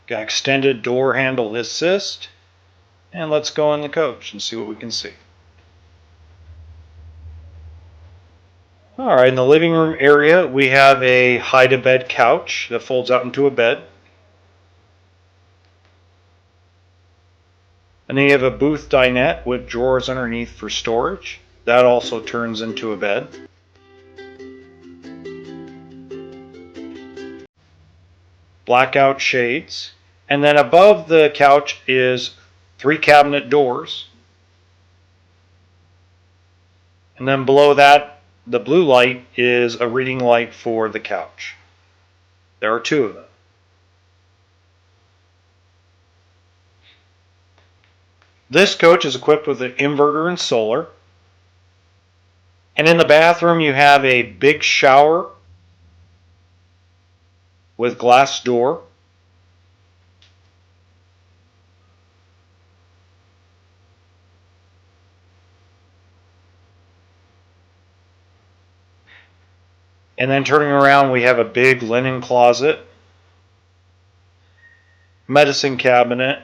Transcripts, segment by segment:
Got extended door handle assist. And let's go in the coach and see what we can see. Alright, in the living room area we have a hide-a-bed couch that folds out into a bed. And then you have a booth dinette with drawers underneath for storage. That also turns into a bed. Blackout shades. And then above the couch is 3 cabinet doors. And then below that, the blue light is a reading light for the couch. There are 2 of them. This coach is equipped with an inverter and solar. And in the bathroom you have a big shower with glass door. And then turning around we have a big linen closet, medicine cabinet,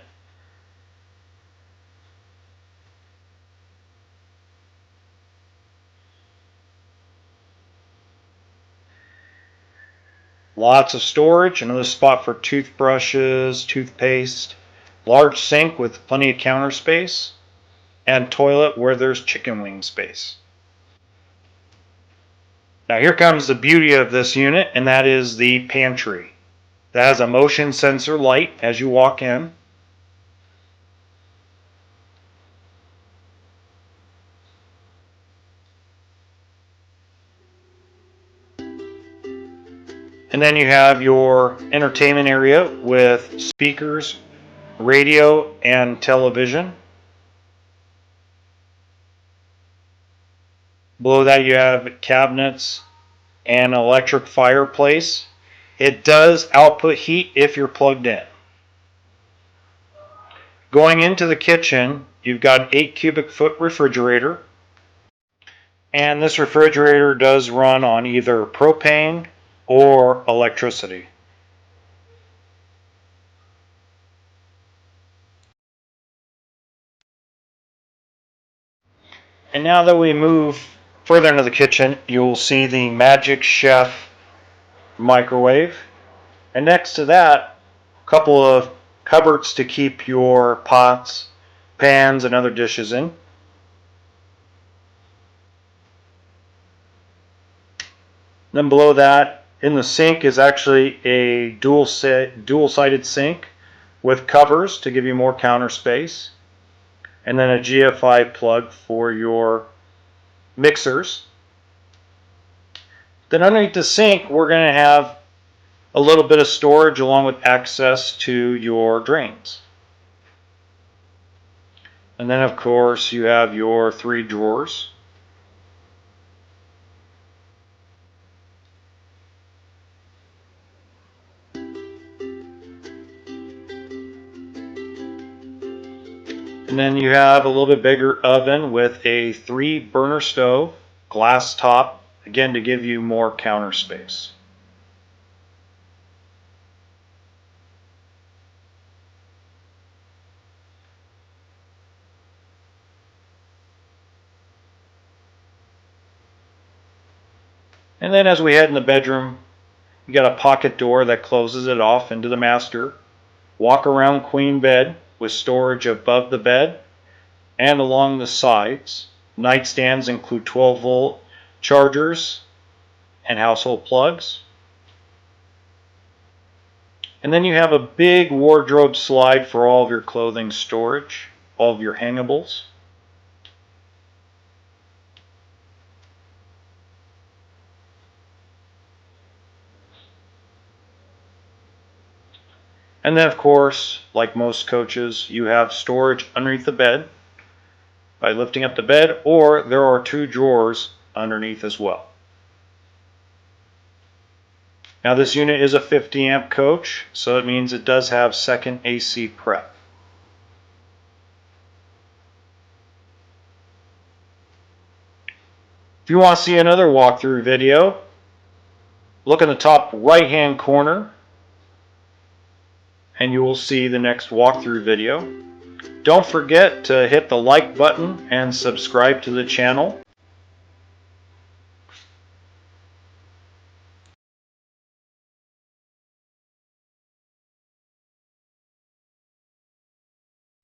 lots of storage, another spot for toothbrushes, toothpaste, large sink with plenty of counter space, and toilet where there's chicken wing space. Now here comes the beauty of this unit, and that is the pantry. That has a motion sensor light as you walk in. And then you have your entertainment area with speakers, radio, and television. Below that you have cabinets and an electric fireplace. It does output heat if you're plugged in. Going into the kitchen, you've got an 8 cubic foot refrigerator. And this refrigerator does run on either propane or electricity. And now that we move further into the kitchen, you'll see the Magic Chef microwave. And next to that, a couple of cupboards to keep your pots, pans, and other dishes in. Then below that, in the sink is actually a dual-sided sink with covers to give you more counter space. And then a GFI plug for your mixers. Then underneath the sink, we're going to have a little bit of storage along with access to your drains. And then of course you have your 3 drawers. And then you have a little bit bigger oven with a 3 burner stove, glass top, again to give you more counter space. And then as we head in the bedroom, you got a pocket door that closes it off into the master. Walk around queen bed with storage above the bed and along the sides. Nightstands include 12-volt chargers and household plugs. And then you have a big wardrobe slide for all of your clothing storage, all of your hangables. And then of course, like most coaches, you have storage underneath the bed by lifting up the bed, or there are 2 drawers underneath as well. Now this unit is a 50 amp coach, so it means it does have second AC prep. If you want to see another walkthrough video, look in the top right hand corner. and you will see the next walkthrough video. Don't forget to hit the like button and subscribe to the channel.